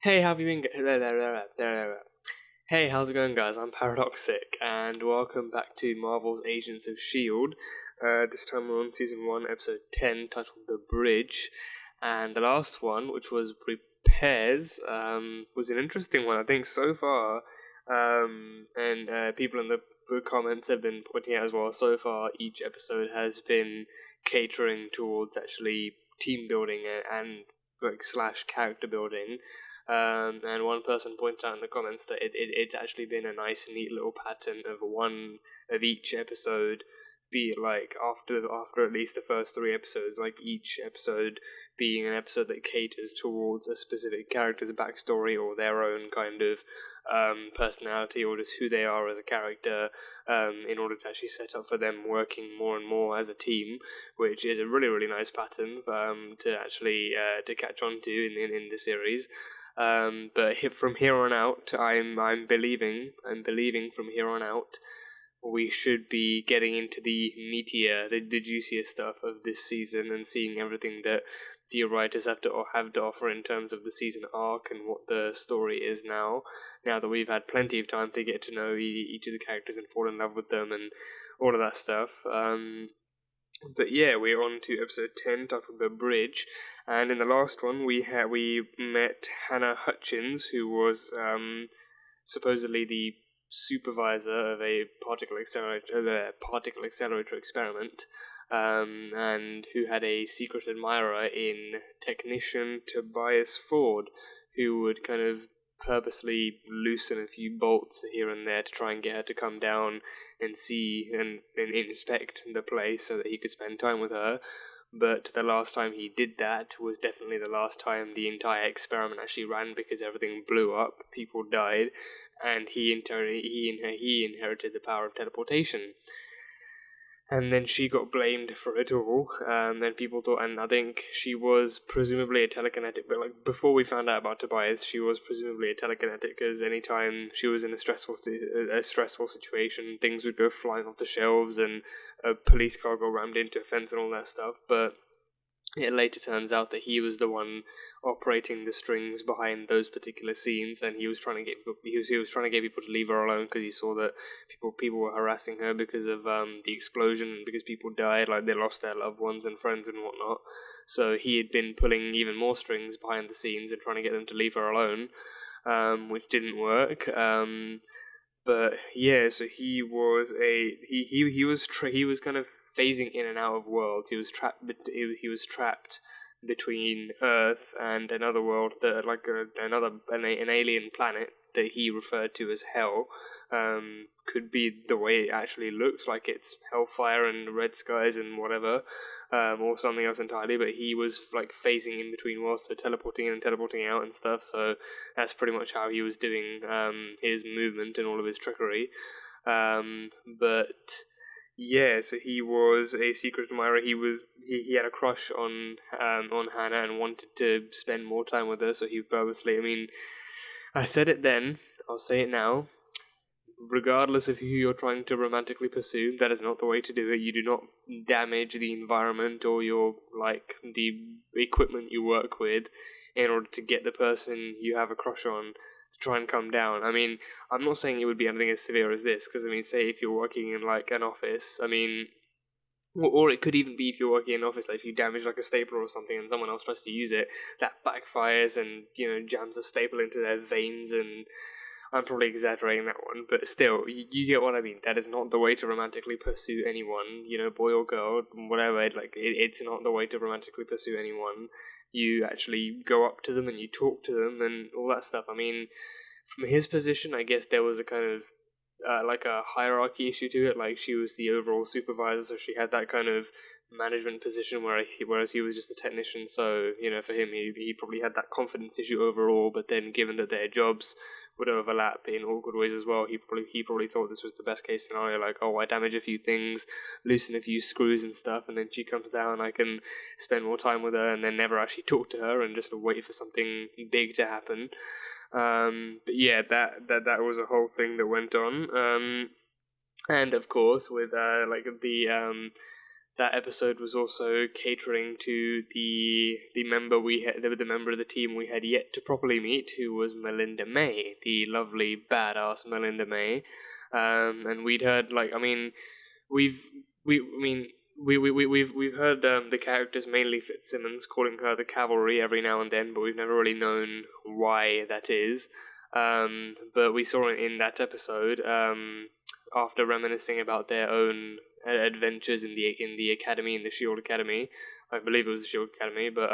Hey, how have you been? Hey, how's it going, guys? I'm Paradoxic, and welcome back to Marvel's Agents of S.H.I.E.L.D. This time we're on season 1, episode 10, titled The Bridge. And the last one, which was Repairs, was an interesting one, I think, so far. And people in the comments have been pointing out as well, so far each episode has been catering towards actually team building and like slash character building. And one person pointed out in the comments that it's actually been a nice, neat little pattern of one of each episode, be it like after at least the first three episodes, like each episode being an episode that caters towards a specific character's backstory or their own kind of personality or just who they are as a character, in order to actually set up for them working more and more as a team, which is a really really nice pattern to actually to catch on to in the series. But from here on out, I'm believing from here on out, we should be getting into the meatier, the juicier stuff of this season and seeing everything that the writers have to offer in terms of the season arc and what the story is now. Now that we've had plenty of time to get to know each of the characters and fall in love with them and all of that stuff. But yeah, we're on to episode 10, titled The Bridge, and in the last one we met Hannah Hutchins, who was supposedly the supervisor of a particle accelerator experiment, and who had a secret admirer in technician Tobias Ford, who would kind of purposely loosen a few bolts here and there to try and get her to come down and see and inspect the place so that he could spend time with her. But the last time he did that was definitely the last time the entire experiment actually ran, because everything blew up, people died, and he inherited the power of teleportation. And then she got blamed for it all. And people thought, and I think she was presumably a telekinetic, but like before we found out about Tobias, she was presumably a telekinetic, because anytime she was in a stressful situation, things would go flying off the shelves, and a police car got rammed into a fence and all that stuff. But it later turns out that he was the one operating the strings behind those particular scenes, and he was trying to get he was trying to get people to leave her alone, because he saw that people were harassing her because of the explosion, and because people died, like they lost their loved ones and friends and whatnot. So he had been pulling even more strings behind the scenes and trying to get them to leave her alone, which didn't work. But yeah, so he was he was kind of phasing in and out of worlds. He was trapped. He was trapped between Earth and another world, that like an alien planet that he referred to as Hell. Could be the way it actually looks, like it's hellfire and red skies and whatever, or something else entirely. But he was like phasing in between worlds, so teleporting in and teleporting out and stuff. So that's pretty much how he was doing his movement and all of his trickery. But yeah, so he was a secret admirer. He had a crush on Hannah and wanted to spend more time with her. So he purposely, I mean, I said it then, I'll say it now. Regardless of who you're trying to romantically pursue, that is not the way to do it. You do not damage the environment or the equipment you work with in order to get the person you have a crush on to try and come down. I mean, I'm not saying it would be anything as severe as this, because I mean, say if you're working in like an office, I mean, or it could even be if you're working in an office, like if you damage like a stapler or something and someone else tries to use it, that backfires and jams a staple into their veins. And I'm probably exaggerating that one, but still, you get what I mean. That is not the way to romantically pursue anyone, boy or girl, whatever. It's not the way to romantically pursue anyone. You actually go up to them and you talk to them and all that stuff. I mean, from his position, I guess there was a kind of like a hierarchy issue to it. Like, she was the overall supervisor, so she had that kind of management position, whereas he was just a technician. So for him, he probably had that confidence issue overall. But then, given that their jobs would overlap in awkward ways as well, he probably thought this was the best case scenario. Like, oh, I damage a few things, loosen a few screws and stuff, and then she comes down. I can spend more time with her, and then never actually talk to her, and just wait for something big to happen. But yeah, that was a whole thing that went on. And of course, with that episode was also catering to the member the member of the team we had yet to properly meet, who was Melinda May, the lovely badass Melinda May. And we'd heard we've heard the characters, mainly Fitzsimmons, calling her the Cavalry every now and then, but we've never really known why that is. But we saw it in that episode. After reminiscing about their own adventures in the academy, in the Shield Academy, I believe it was the Shield Academy. But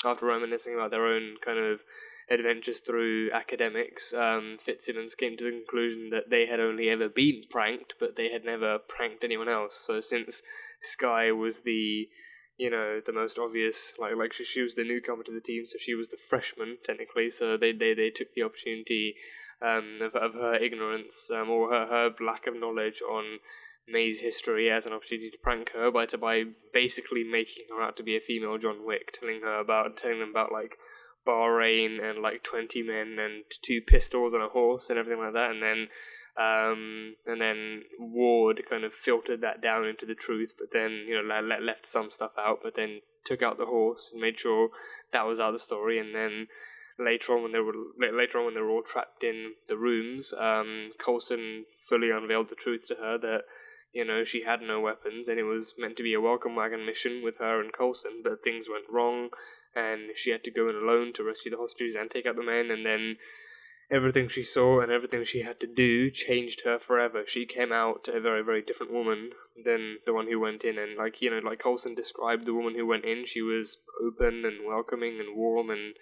after reminiscing about their own kind of adventures through academics, Fitzsimmons came to the conclusion that they had only ever been pranked, but they had never pranked anyone else. So since Skye was the most obvious, she was the newcomer to the team, so she was the freshman technically. So they took the opportunity of her ignorance or her lack of knowledge on May's history as an opportunity to prank her by basically making her out to be a female John Wick, telling them about Bahrain and 20 men and 2 pistols and a horse and everything like that, and then Ward kind of filtered that down into the truth, but then left some stuff out, but then took out the horse and made sure that was out of the story. And then later on when they were all trapped in the rooms, Coulson fully unveiled the truth to her that she had no weapons, and it was meant to be a welcome wagon mission with her and Coulson, but things went wrong, and she had to go in alone to rescue the hostages and take out the men, and then everything she saw and everything she had to do changed her forever. She came out a very, very different woman than the one who went in, and like Coulson described the woman who went in, she was open and welcoming and warm, and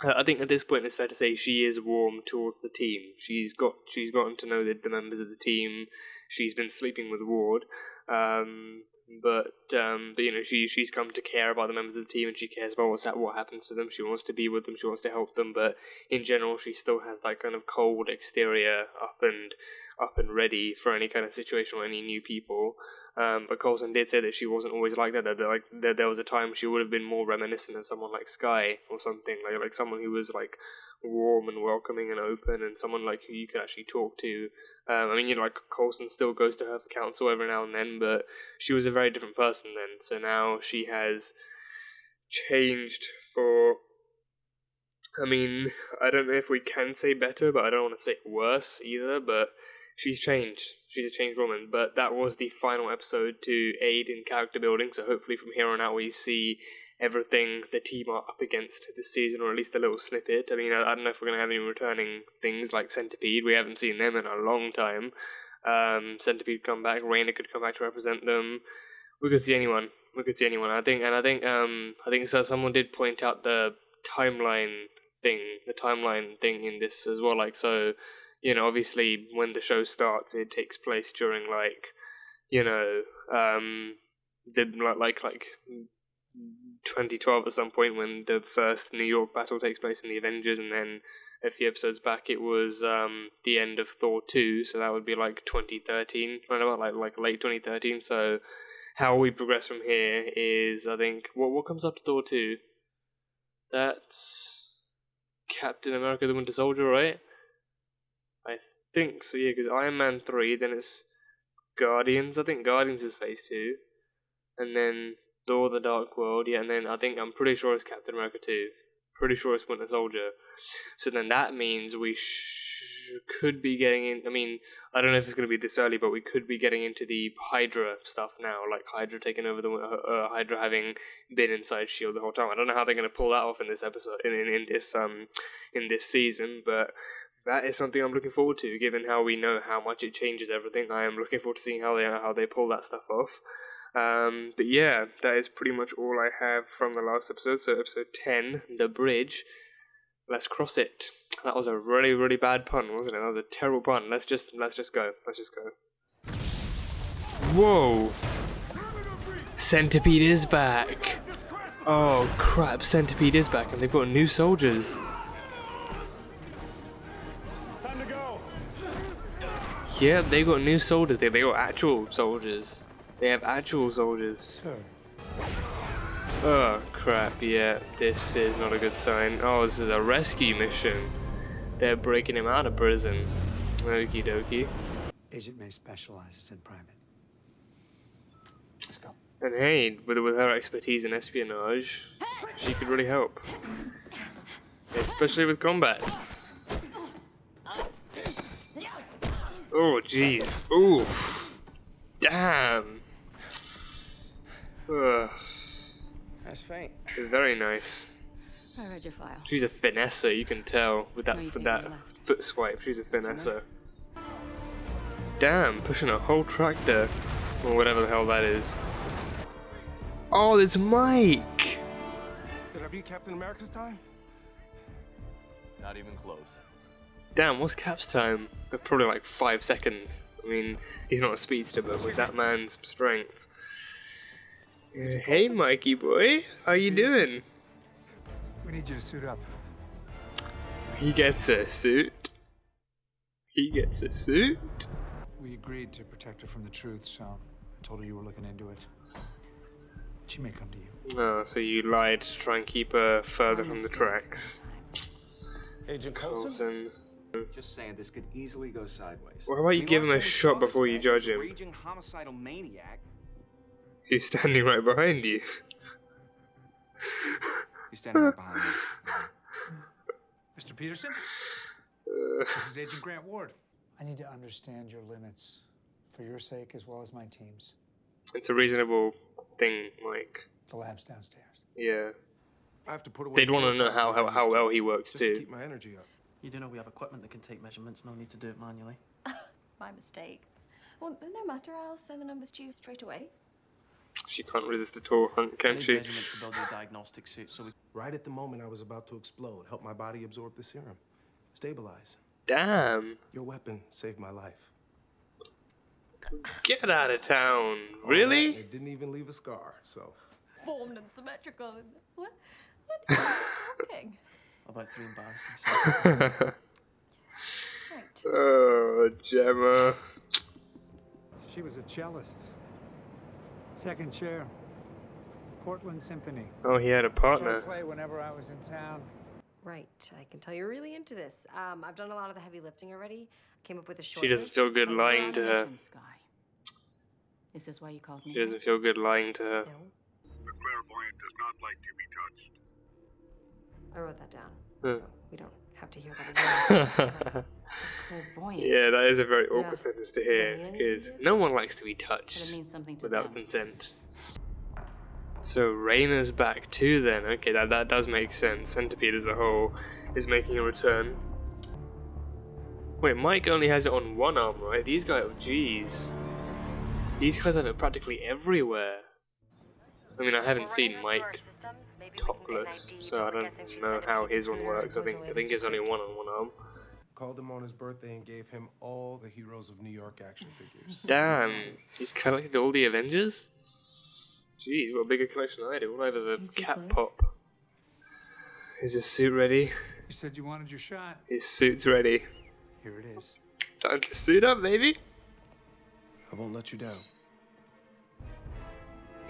I think at this point it's fair to say she is warm towards the team. She's gotten to know the members of the team. She's been sleeping with Ward, but she's come to care about the members of the team, and she cares about what happens to them. She wants to be with them. She wants to help them, but in general, she still has that kind of cold exterior up and ready for any kind of situation or any new people. But Coulson did say that she wasn't always like that. That there was a time she would have been more reminiscent of someone like Skye or something, like someone who was warm and welcoming and open, and someone who you could actually talk to. Coulson still goes to her for counsel every now and then, but she was a very different person then. So now she has changed for. I don't know if we can say better, but I don't want to say worse either. But she's changed. She's a changed woman. But that was the final episode to aid in character building. So hopefully from here on out we see everything the team are up against this season, or at least a little snippet. I don't know if we're going to have any returning things like Centipede. We haven't seen them in a long time. Centipede come back. Raina could come back to represent them. We could see anyone. I think so. Someone did point out the timeline thing in this as well. Obviously when the show starts, it takes place during 2012 at some point, when the first New York battle takes place in the Avengers, and then a few episodes back it was the end of Thor 2, so that would be 2013, right about late 2013. So how we progress from here is, I think, what comes after Thor 2? That's Captain America the Winter Soldier, right? I think so, yeah, because Iron Man 3, then it's Guardians. I think Guardians is Phase 2, and then Thor the Dark World, yeah, and then I'm pretty sure it's Captain America 2. Pretty sure it's Winter Soldier. So then that means we could be getting in. I don't know if it's going to be this early, but we could be getting into the Hydra stuff now, Hydra taking over Hydra having been inside S.H.I.E.L.D. the whole time. I don't know how they're going to pull that off in this episode, in this season, but that is something I'm looking forward to, given how we know how much it changes everything. I am looking forward to seeing how they pull that stuff off. But yeah, that is pretty much all I have from the last episode. So episode 10, The Bridge. Let's cross it. That was a really, really bad pun, wasn't it? That was a terrible pun. Let's just go. Whoa! Centipede is back! Oh crap, Centipede is back, and they've got new soldiers. Time to go. Yeah, they got new soldiers. They got actual soldiers. They have actual soldiers. Sir. Oh crap, yeah, this is not a good sign. Oh, this is a rescue mission. They're breaking him out of prison. Okie dokie. Agent May specializes in private. And hey, with her expertise in espionage, she could really help. Especially with combat. Oh, jeez. Oof. Damn. Ugh. That's faint. Very nice. I read your file. She's a finesser, you can tell with that, No, you with can't that get left. foot swipe. She's a finesser. Damn, pushing a whole tractor. Or whatever the hell that is. Oh, it's Mike! Did I beat Captain America's time? Not even close. Damn, what's Cap's time? They're probably like 5 seconds. I mean, he's not a speedster, but with that man's strength. Hey, Mikey boy, how you doing? We need you to suit up. He gets a suit. He gets a suit. We agreed to protect her from the truth, so I told her you were looking into it. She may come to you. Oh, so you lied to try and keep her further from the tracks. Agent Coulson. Just saying, this could easily go sideways. Well, how about you give him a shot before you judge him? Raging homicidal maniac. He's standing right behind you. He's standing right behind me. Mr. Peterson? This is Agent Grant Ward. I need to understand your limits, for your sake as well as my team's. It's a reasonable thing, Mike. The lab's downstairs. Yeah. I have to put away They'd want to know how well he works just to too. keep my energy up. You do know we have equipment that can take measurements, no need to do it manually. My mistake. Well, no matter, I'll send the numbers to you straight away. She can't resist at all, I can need she? measurements to build your diagnostic suit, so we... Right at the moment I was about to explode, help my body absorb the serum. Stabilize. Damn. Your weapon saved my life. Get out of town. All Really? that, it didn't even leave a scar, so. Formed and symmetrical. What are you talking? About 3 embarrassing seconds. Right. Oh, Gemma. She was a cellist. Second chair. Portland Symphony. Oh, he had a So I partner. play whenever I was in town. Right, I can tell you're really into this. I've done a lot of the heavy lifting already. Came up with a short She doesn't list. feel good lying to her. Sky. Is this why you called me? She doesn't feel good lying to her. No, The clairvoyant does not like to be touched. I wrote that down, Huh. so we don't have to hear that again. Clairvoyant. Yeah, that is a very awkward Yeah. sentence to hear, Does that mean because anything? no one likes to be But it touched means something to without them. consent. So Raina's back too then. Okay, that does make sense. Centipede as a whole is making a return. Wait, Mike only has it on one arm, right? These guys, oh jeez. These guys have it practically everywhere. I mean, I haven't seen Mike topless, so I don't know how his one works. I think it's only one on one arm. Called him on his birthday and gave him all the Heroes of New York action figures. Damn, he's collected all the Avengers? Jeez, what a bigger collection I do. All I have is a You too, cat please? pop. Is his suit ready? You said you wanted your shot. His suit's ready. Here it is. Time to suit up, baby. I won't let you down.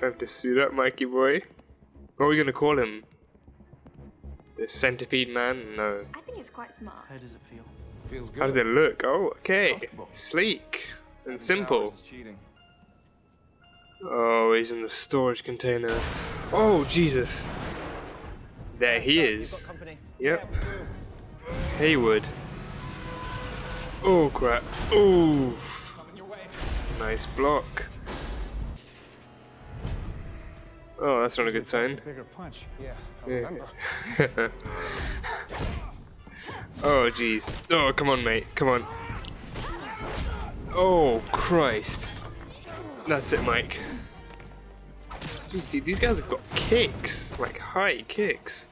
Time to suit up, Mikey boy. What are we gonna call him? The Centipede Man? No. I think it's quite smart. How does it feel? Feels good. How does it look? Oh, okay. Comfortable. Sleek and Having simple. showers is cheating. Oh, he's in the storage container. Oh, Jesus. There he is. Yep. Haywood. Oh, crap. Oof. Nice block. Oh, that's not a good sign. Bigger punch. Yeah, I Yeah. remember. Oh, jeez. Oh, come on, mate. Come on. Oh, Christ. That's it, Mike. Jeez, dude, these guys have got kicks. Like, high kicks.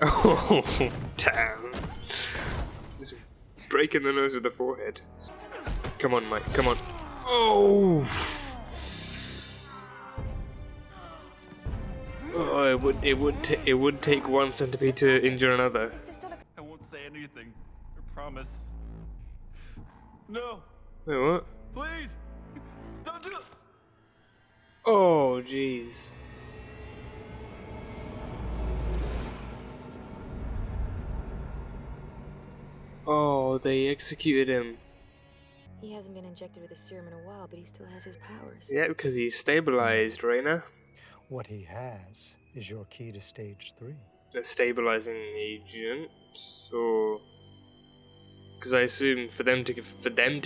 Oh, damn. Just breaking the nose with the forehead. Come on, Mike. Come on. Oh! Oh, it would take one centipede to injure another. I won't say anything. I promise. No, Wait, what? please, don't do it. Oh, jeez. Oh, they executed him. He hasn't been injected with a serum in a while, but he still has his powers. Yeah, because he's stabilized, Raina. What he has is your key to stage 3. A stabilizing agent, or because I assume for them to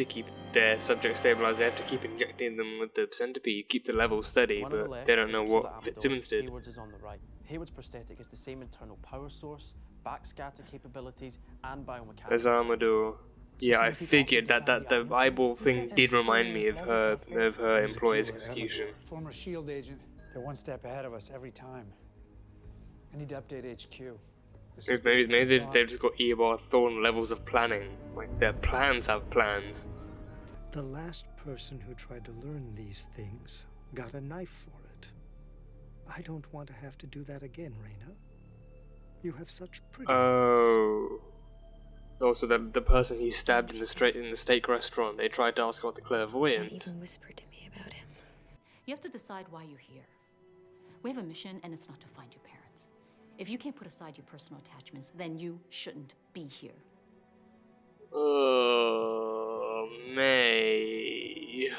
keep their subject stabilized, they have to keep injecting them with the centipede, keep the level steady, One on the but left they don't is know Killer what Amadeus. Fitzsimmons did. Hayward's is on the right. Hayward's prosthetic is the same internal power source, backscatter capabilities, and biomechanics. There's Armador. Yeah, I figured that the eyeball thing did remind me of her employer's execution. Former S.H.I.E.L.D. agent. They're one step ahead of us every time. I need to update HQ. Maybe they've just got Eobard Thorn levels of planning. Like, their plans have plans. The last person who tried to learn these things got a knife for it. I don't want to have to do that again, Raina. You have such pretty eyes. Oh. Also, the person he stabbed in the steak restaurant, they tried to ask about the clairvoyant. Don't even whisper to me about him. You have to decide why you're here. We have a mission, and it's not to find your parents. If you can't put aside your personal attachments, then you shouldn't be here. Oh, May.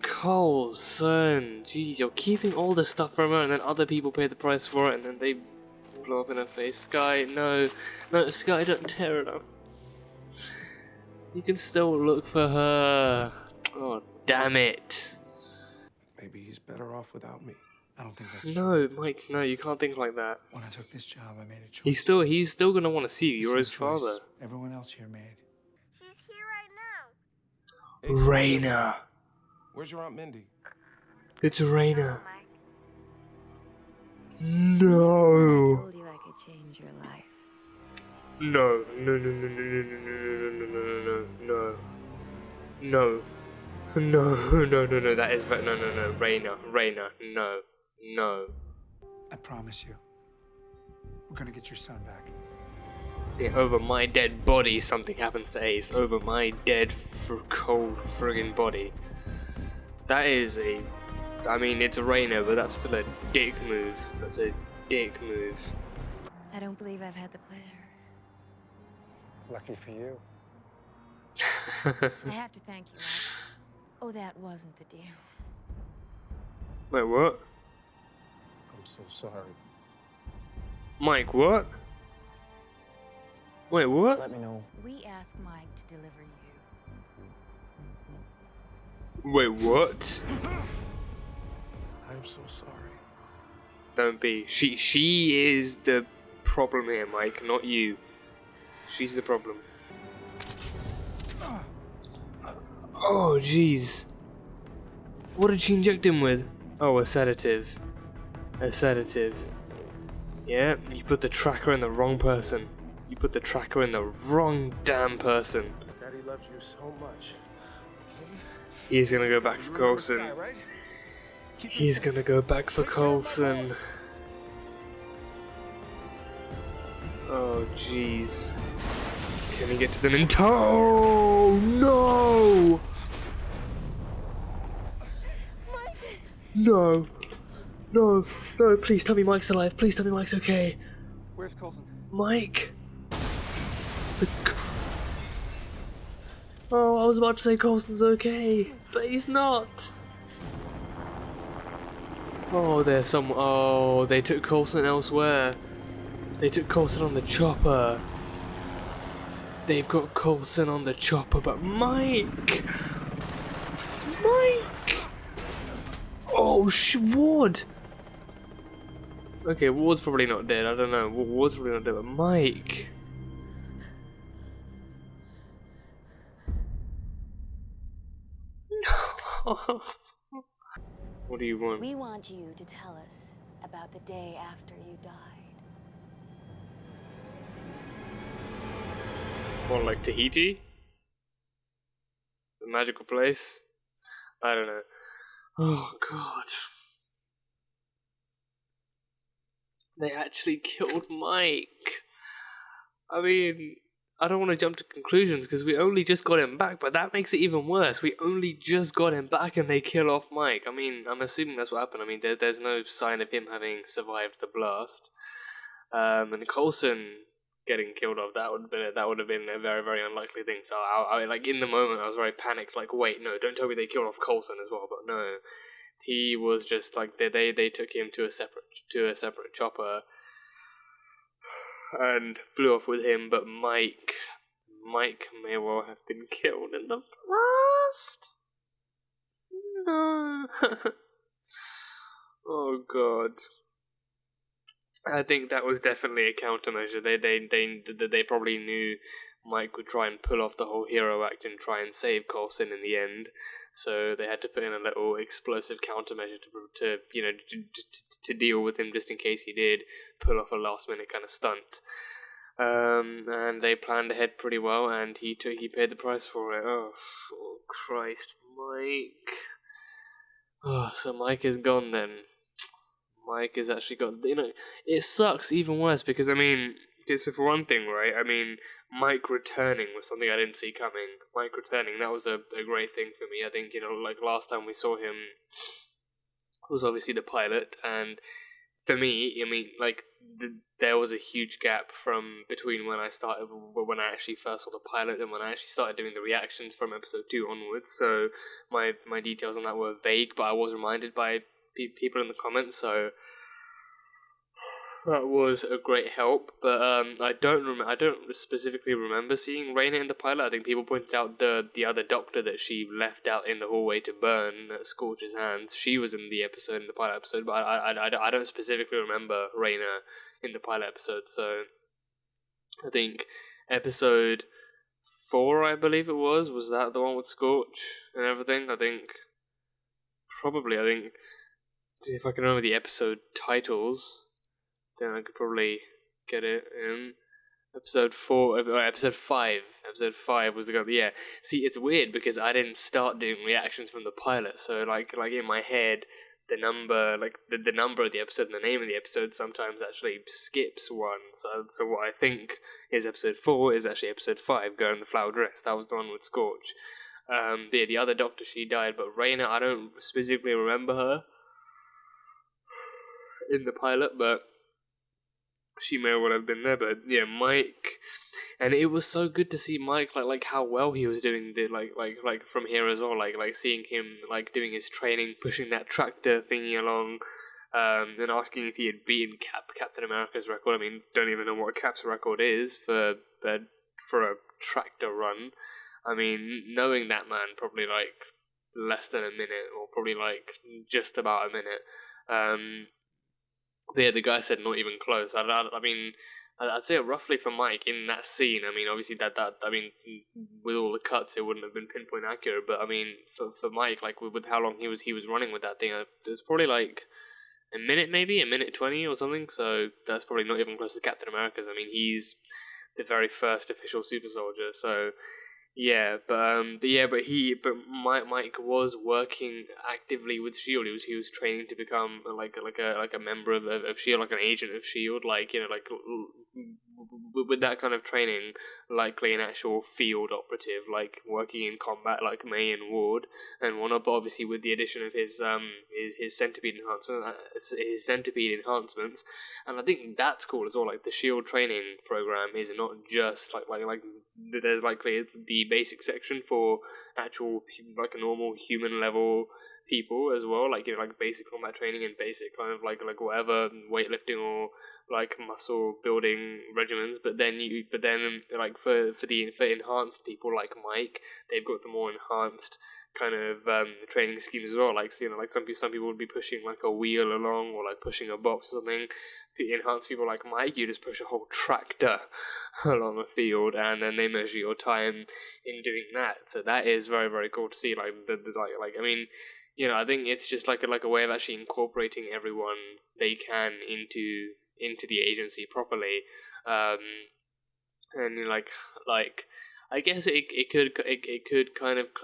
Coulson. Jeez, you're keeping all the stuff from her, and then other people pay the price for it, and then they blow up in her face. Sky, no. No, Sky, don't tear it up. You can still look for her. Oh, damn it. Maybe he's better off without me. I don't think that's true. No, Mike, no, you can't think like that. When I took this job, I made a choice. He's still gonna want to see you. You're his Same choice father. everyone else here made. She's here right now. Raina. Where's your Aunt Mindy? It's Raina. I No. told you I could change your life. No. No. No. No. No. No. No. No. No. No. No. That is no. No. No. Raina. No. No. I promise you. We're gonna get your son back. Yeah, over my dead body, something happens to Ace. Over my dead, cold, friggin' body. That is a. I mean, it's a Raina, but that's still a dick move. That's a dick move. I don't believe I've had the pleasure. Lucky for you. I have to thank you, Mike. Oh, that wasn't the deal. Wait, what? I'm so sorry. Mike, what? Wait, what? Let me know. We asked Mike to deliver you. Wait, what? I'm so sorry. Don't be. She is the problem here, Mike, not you. She's the problem. Oh, jeez. What did she inject him with? Oh, a sedative. A sedative. Yeah, you put the tracker in the wrong person. You put the tracker in the wrong damn person. Daddy loves you so much. He's gonna go back for Coulson. Right? He's gonna go back for Coulson. Oh, jeez. Can he get to them in tow? No! No. No. No, please tell me Mike's alive. Please tell me Mike's okay. Where's Coulson? Mike. Oh, I was about to say Coulson's okay, but he's not. Oh, there's some. Oh, they took Coulson elsewhere. They took Coulson on the chopper. They've got Coulson on the chopper, but Mike. Mike. Oh, Ward. Okay, Ward's probably not dead. I don't know. Ward's probably not dead, but Mike. No. What do you want? We want you to tell us about the day after you died. More like Tahiti? The magical place? I don't know. Oh god. They actually killed Mike. I mean, I don't want to jump to conclusions because we only just got him back, but that makes it even worse. We only just got him back and they kill off Mike. I mean, I'm assuming that's what happened. I mean, there's no sign of him having survived the blast. And Coulson getting killed off. That would have been a very, very unlikely thing. So I like in the moment I was very panicked. Like, wait, no, don't tell me they killed off Coulson as well. But no, he was just like they took him to a separate chopper and flew off with him. But Mike may well have been killed in the blast. No. Oh God. I think that was definitely a countermeasure. They probably knew Mike would try and pull off the whole hero act and try and save Coulson in the end. So they had to put in a little explosive countermeasure to deal with him just in case he did pull off a last minute kind of stunt. And they planned ahead pretty well, and he paid the price for it. Oh Christ, Mike. Oh, so Mike is gone then. Mike has actually got, it sucks even worse because, so for one thing, right, Mike returning was something I didn't see coming. Mike returning, that was a great thing for me. I think, like last time we saw him was obviously the pilot, and for me, there was a huge gap from between when I actually first saw the pilot and when I actually started doing the reactions from episode 2 onwards, so my details on that were vague, but I was reminded by people in the comments, so that was a great help. But I don't specifically remember seeing Raina in the pilot. I think people pointed out the other doctor that she left out in the hallway to burn Scorch's hands. She was in the pilot episode, but I don't specifically remember Raina in the pilot episode. So I think episode 4, I believe it was that the one with Scorch and everything? I think if I can remember the episode titles, then I could probably get it in. Episode 5 was the go. Yeah. See, it's weird because I didn't start doing reactions from the pilot, so like in my head, the number, the number of the episode and the name of the episode sometimes actually skips one. So what I think is episode 4 is actually episode 5, Girl in the Flower Dress. That was the one with Scorch. The other doctor, she died, but Raina, I don't specifically remember her in the pilot, but she may well have been there. But yeah, Mike, and it was so good to see Mike like how well he was doing the like from here as well, like seeing him like doing his training, pushing that tractor thingy along, and asking if he had beaten Captain America's record. Don't even know what Cap's record is for a tractor run. Knowing that man, probably like less than a minute, or probably like just about a minute. But yeah, the guy said not even close. I'd say roughly for Mike in that scene. Obviously that with all the cuts, it wouldn't have been pinpoint accurate. But for Mike, like with how long he was running with that thing, it was probably like a minute, maybe a minute 20 or something. So that's probably not even close to Captain America's. He's the very first official super soldier. So yeah, but Mike was working actively with Shield. He was training to become like a member of Shield, like an agent of Shield. With that kind of training, likely an actual field operative, like working in combat, like May and Ward and whatnot. But obviously, with the addition of his Centipede enhancements, and I think that's cool as well. Like the Shield training program is not just like there's likely the basic section for actual like a normal human level people as well, like like basic combat training and basic kind of like whatever weightlifting or like muscle building regimens. But then like for enhanced people like Mike, they've got the more enhanced kind of training schemes as well. Like like some people would be pushing like a wheel along or like pushing a box or something. Enhanced people like Mike, you just push a whole tractor along a field, and then they measure your time in doing that. So that is very, very cool to see. I think it's just like a way of actually incorporating everyone they can into the agency properly. And I guess it could kind of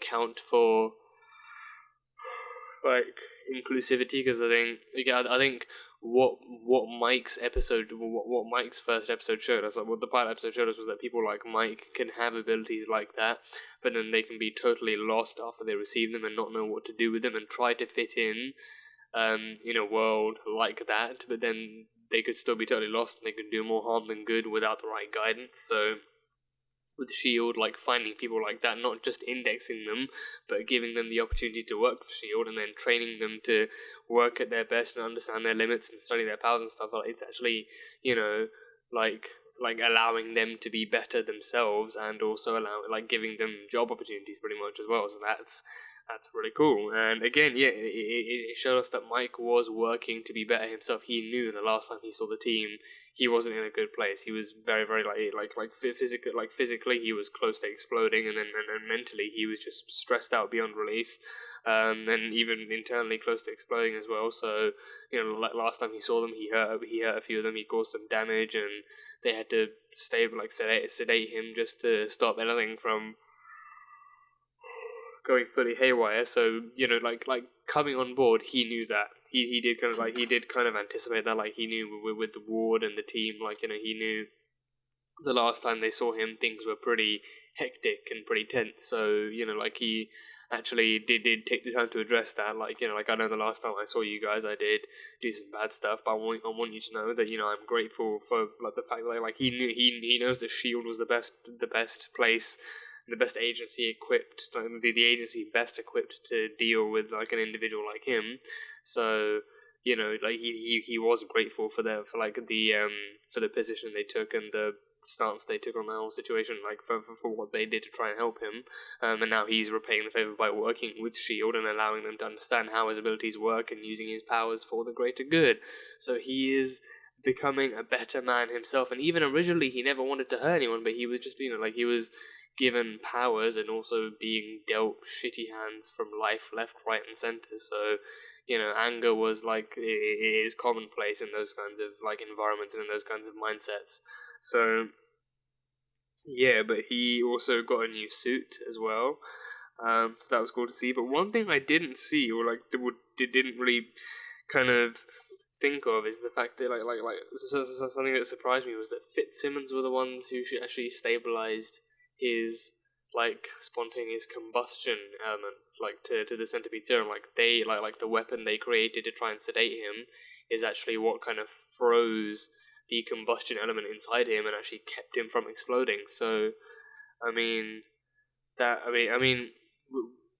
count for like inclusivity, because I think what Mike's first episode showed us, like what the pilot episode showed us, was that people like Mike can have abilities like that, but then they can be totally lost after they receive them and not know what to do with them and try to fit in a world like that. But then could still be totally lost, and they could do more harm than good without the right guidance. So with S.H.I.E.L.D., like, finding people like that, not just indexing them, but giving them the opportunity to work for S.H.I.E.L.D. and then training them to work at their best and understand their limits and study their powers and stuff, like, it's actually, like allowing them to be better themselves, and also giving them job opportunities pretty much as well. So that's really cool. And again, yeah, it showed us that Mike was working to be better himself. He knew the last time he saw the team, he wasn't in a good place. He was very, very physically, he was close to exploding, and then mentally, he was just stressed out beyond relief, and even internally close to exploding as well. So, last time he saw them, he hurt a few of them. He caused some damage, and they had to sedate him just to stop anything from going fully haywire. So, coming on board, he knew that. He did kind of anticipate that. Like, he knew with the ward and the team, he knew the last time they saw him, things were pretty hectic and pretty tense. So, he actually did take the time to address that. I know the last time I saw you guys, I did do some bad stuff, but I want you to know that, I'm grateful for, the fact that, he knew, he knows that S.H.I.E.L.D. was the best place, the best agency equipped, the agency best equipped to deal with, an individual like him. So, he was grateful for the position they took and the stance they took on the whole situation, for what they did to try and help him. And now he's repaying the favor by working with S.H.I.E.L.D. and allowing them to understand how his abilities work and using his powers for the greater good. So he is becoming a better man himself. And even originally, he never wanted to hurt anyone, but he was just, he was given powers and also being dealt shitty hands from life, left, right, and center. So, anger was is commonplace in those kinds of environments and in those kinds of mindsets. So, yeah, but he also got a new suit as well. So that was cool to see. But one thing I didn't see, or didn't really kind of think of, is the fact that something that surprised me was that Fitzsimmons were the ones who actually stabilized his spontaneous combustion element to the Centipede serum. They the weapon they created to try and sedate him is actually what kind of froze the combustion element inside him and actually kept him from exploding. So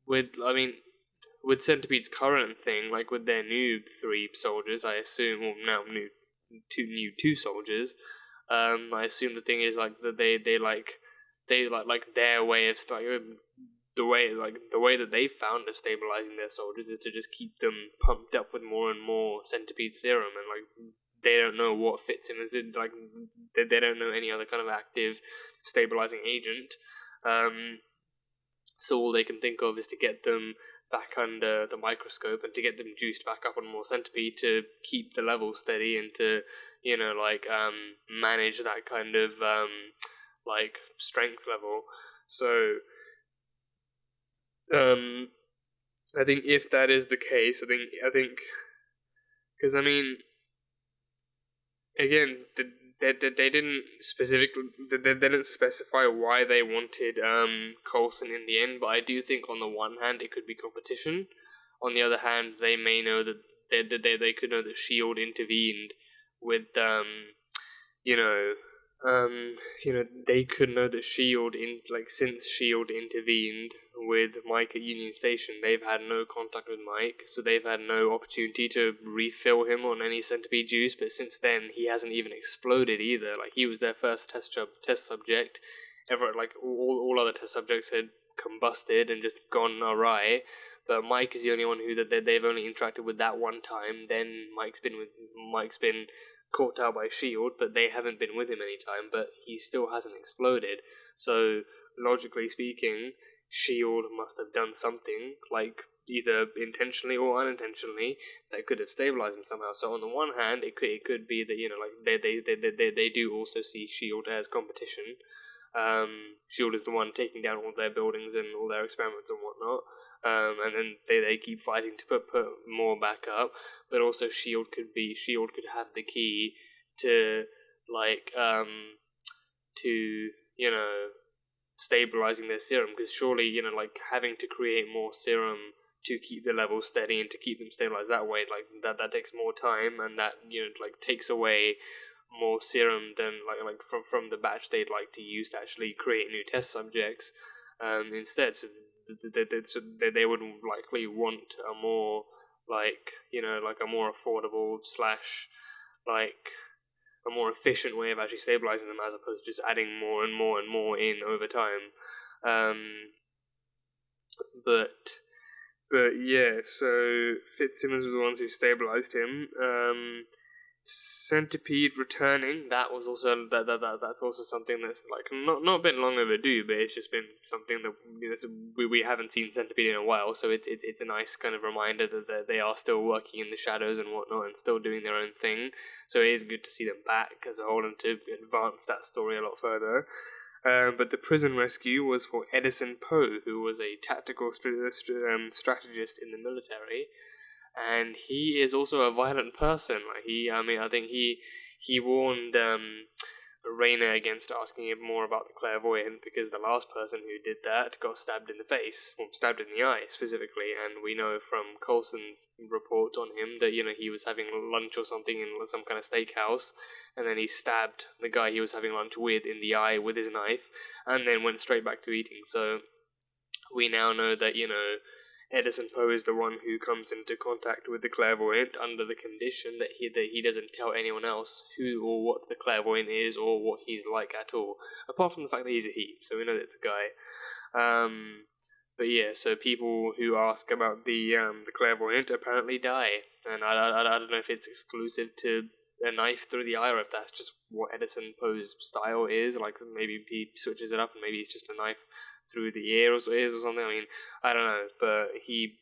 with Centipede's current thing, with their new 3 soldiers, I assume, or now two soldiers, I assume the thing is that they their way of the way that they found of stabilizing their soldiers is to just keep them pumped up with more and more Centipede serum, and they don't know what Fitzsimmons did. They don't know any other kind of active stabilizing agent. So all they can think of is to get them back under the microscope and to get them juiced back up on more Centipede to keep the level steady and to manage that kind of strength level. So I think if that is the case, I think because again, they didn't specify why they wanted Coulson in the end, but I do think on the one hand it could be competition. On the other hand, they may know that they could know that S.H.I.E.L.D. intervened with they could know that S.H.I.E.L.D. since S.H.I.E.L.D. intervened with Mike at Union Station, they've had no contact with Mike, so they've had no opportunity to refill him on any Centipede juice. But since then, he hasn't even exploded either. He was their first test subject. All other test subjects had combusted and just gone awry. But Mike is the only one who they've only interacted with that one time. Then Mike's been caught out by S.H.I.E.L.D., but they haven't been with him any time. But he still hasn't exploded. So logically speaking, S.H.I.E.L.D. must have done something, either intentionally or unintentionally, that could have stabilized him somehow. So on the one hand, it could be that they do also see S.H.I.E.L.D. as competition. S.H.I.E.L.D. is the one taking down all their buildings and all their experiments and whatnot. And then they keep fighting to put more back up. But also S.H.I.E.L.D. could have the key to stabilizing their serum, because surely having to create more serum to keep the levels steady and to keep them stabilized that way. Like that takes more time, and that like takes away more serum than like from the batch they'd like to use to actually create new test subjects. Instead, so they would likely want a more like like a more affordable slash like a more efficient way of actually stabilizing them, as opposed to just adding more and more and more in over time. But yeah, so Fitzsimmons was the ones who stabilized him. Centipede returning, that was also that's also something that's like not been long overdue, but it's just been something that we haven't seen Centipede in a while, so it's a nice kind of reminder that they are still working in the shadows and whatnot and still doing their own thing. So it is good to see them back as a whole and to advance that story a lot further. But the prison rescue was for Edison Poe, who was a tactical strategist in the military, and he is also a violent person. Like I think he warned Raina against asking him more about the clairvoyant, because the last person who did that got stabbed in the face, or stabbed in the eye specifically, and we know from Coulson's report on him that he was having lunch or something in some kind of steakhouse, and then he stabbed the guy he was having lunch with in the eye with his knife, and then went straight back to eating. So we now know that Edison Poe is the one who comes into contact with the clairvoyant under the condition that he doesn't tell anyone else who or what the clairvoyant is or what he's like at all, apart from the fact that he's a he, so we know that it's a guy. But yeah, so people who ask about the clairvoyant apparently die, and I don't know if it's exclusive to a knife through the eye, or if that's just what Edison Poe's style is. Like maybe he switches it up, and maybe it's just a knife through the ears or something. I mean, I don't know, but he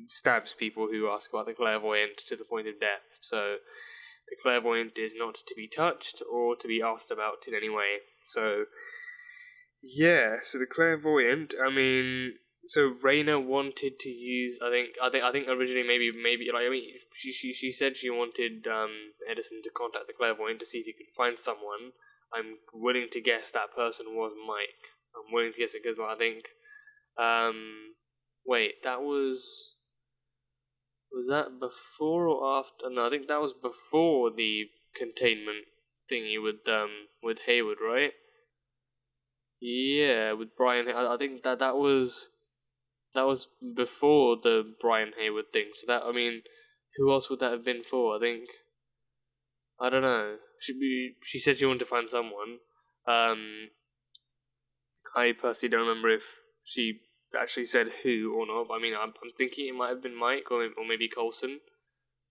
stabs people who ask about the clairvoyant to the point of death. So the clairvoyant is not to be touched or to be asked about in any way. So yeah, so the clairvoyant, I mean, so Raina wanted to use, I think originally maybe like, I mean, she said she wanted Edison to contact the clairvoyant to see if he could find someone. I'm willing to guess that person was Mike. I'm willing to guess it because I think, wait, was that before or after? No, I think that was before the containment thingy with Hayward, right? Yeah, with Brian. I think that was before the Brian Hayward thing. So that, I mean, who else would that have been for? I don't know. She said she wanted to find someone. I personally don't remember if she actually said who or not. But I mean, I'm thinking it might have been Mike or maybe Coulson.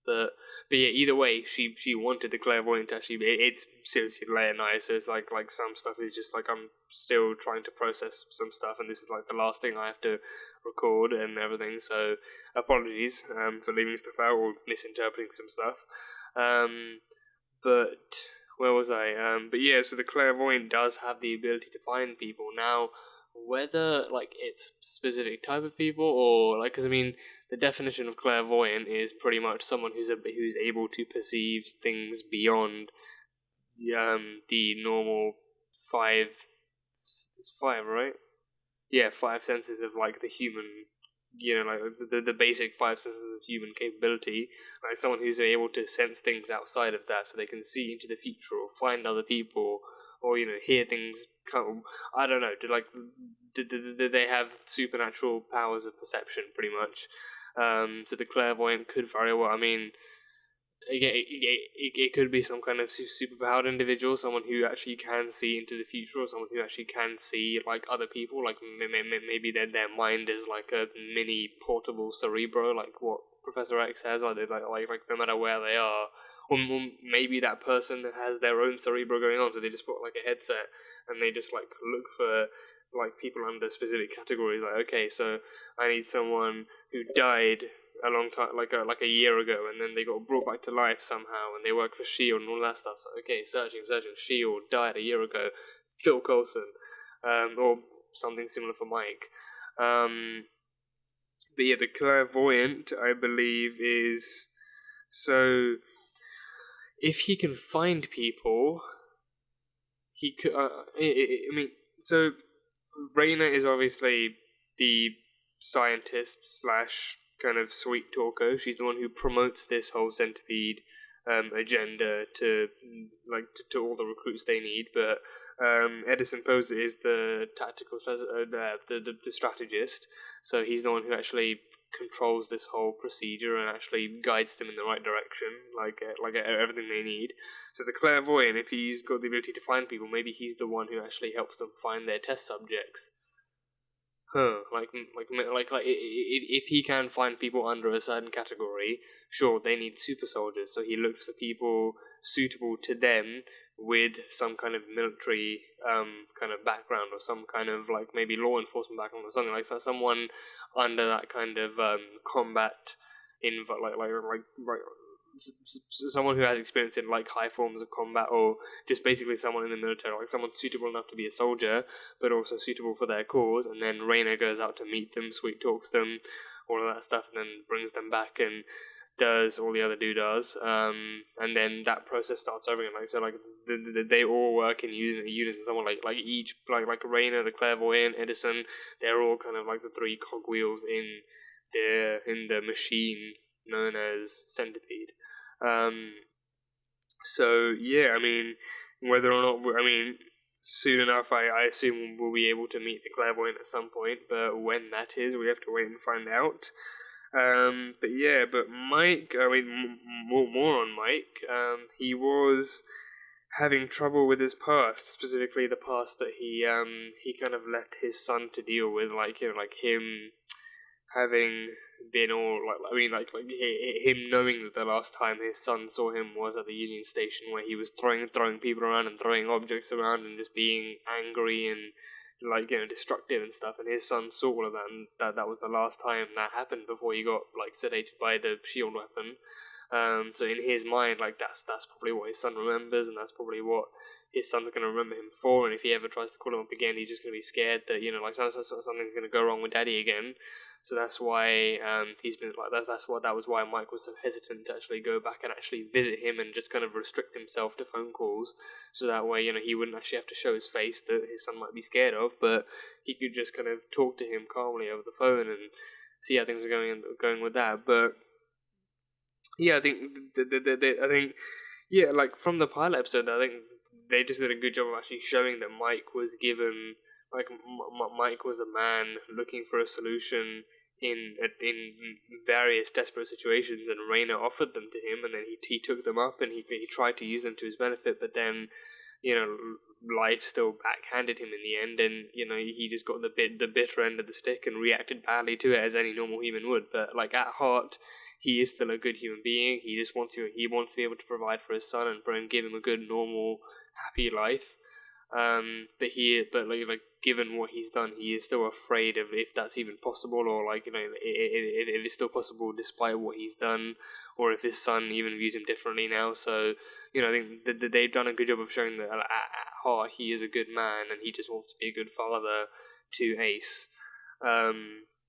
But yeah, either way, she wanted the clairvoyant to actually. It's seriously late at night, so it's like some stuff is just like I'm still trying to process some stuff, and this is like the last thing I have to record and everything. So apologies for leaving stuff out or misinterpreting some stuff. But where was I? But yeah, so the clairvoyant does have the ability to find people. Now, whether like it's specific type of people or like, because I mean, the definition of clairvoyant is pretty much someone who's able to perceive things beyond the normal five, right? Yeah, five senses of like the human, like the basic five senses of human capability. Like someone who's able to sense things outside of that, so they can see into the future or find other people, or hear things. I don't know. Do they have supernatural powers of perception? Pretty much. So the clairvoyant could very well. I mean, it could be some kind of superpowered individual, someone who actually can see into the future, or someone who actually can see like other people. Like maybe their mind is like a mini portable cerebro, like what Professor X has. Like no matter where they are, or maybe that person has their own cerebro going on, so they just put like a headset and they just like look for like people under specific categories. Like, okay, so I need someone who died a long time, like a year ago, and then they got brought back to life somehow, and they work for S.H.I.E.L.D. and all that stuff. So, okay, searching, S.H.I.E.L.D. died a year ago, Phil Coulson, or something similar for Mike. But yeah, the clairvoyant, I believe, is so if he can find people, he could. I mean, so Raina is obviously the scientist slash kind of sweet talker. She's the one who promotes this whole Centipede agenda to all the recruits they need. But Edison Poser is the tactical the strategist. So he's the one who actually controls this whole procedure and actually guides them in the right direction, like everything they need. So the clairvoyant, if he's got the ability to find people, maybe he's the one who actually helps them find their test subjects. If he can find people under a certain category, sure, they need super soldiers, so he looks for people suitable to them with some kind of military kind of background, or some kind of maybe law enforcement background, or something like that. Someone under that kind of combat someone who has experience in high forms of combat, or just basically someone in the military, someone suitable enough to be a soldier but also suitable for their cause. And then Raina goes out to meet them, sweet talks them, all of that stuff, and then brings them back and does all the other doodahs, and then that process starts over again. They all work in unison. Someone like Raina, the clairvoyant, Edison, they're all kind of like the three cogwheels in the machine known as Centipede. So yeah, I mean, whether or not soon enough, I assume we'll be able to meet the clairvoyant at some point, but when that is, we have to wait and find out. But Mike, more on Mike. He was having trouble with his past, specifically the past that he kind of left his son to deal with, him having been all him knowing that the last time his son saw him was at the Union Station, where he was throwing people around and throwing objects around and just being angry and destructive and stuff, and his son saw all of that, and that was the last time that happened before he got sedated by the shield weapon. So in his mind, that's probably what his son remembers, and that's probably what his son's going to remember him for. And if he ever tries to call him up again, he's just going to be scared that something's going to go wrong with Daddy again. So that's why he's been like that. That was why Mike was so hesitant to actually go back and actually visit him, and just kind of restrict himself to phone calls, so that way he wouldn't actually have to show his face that his son might be scared of, but he could just kind of talk to him calmly over the phone and see how things are going with that. But yeah, I think from the pilot episode, I think they just did a good job of actually showing that Mike was given. Mike was a man looking for a solution in various desperate situations, and Raina offered them to him, and then he took them up, and he tried to use them to his benefit, but then life still backhanded him in the end, and he just got the bitter end of the stick and reacted badly to it, as any normal human would. But at heart, he is still a good human being. He just wants to be able to provide for his son and give him a good, normal, happy life. But given what he's done, he is still afraid of if that's even possible, or if it's still possible despite what he's done, or if his son even views him differently now. So I think that they've done a good job of showing that at heart he is a good man, and he just wants to be a good father to Ace.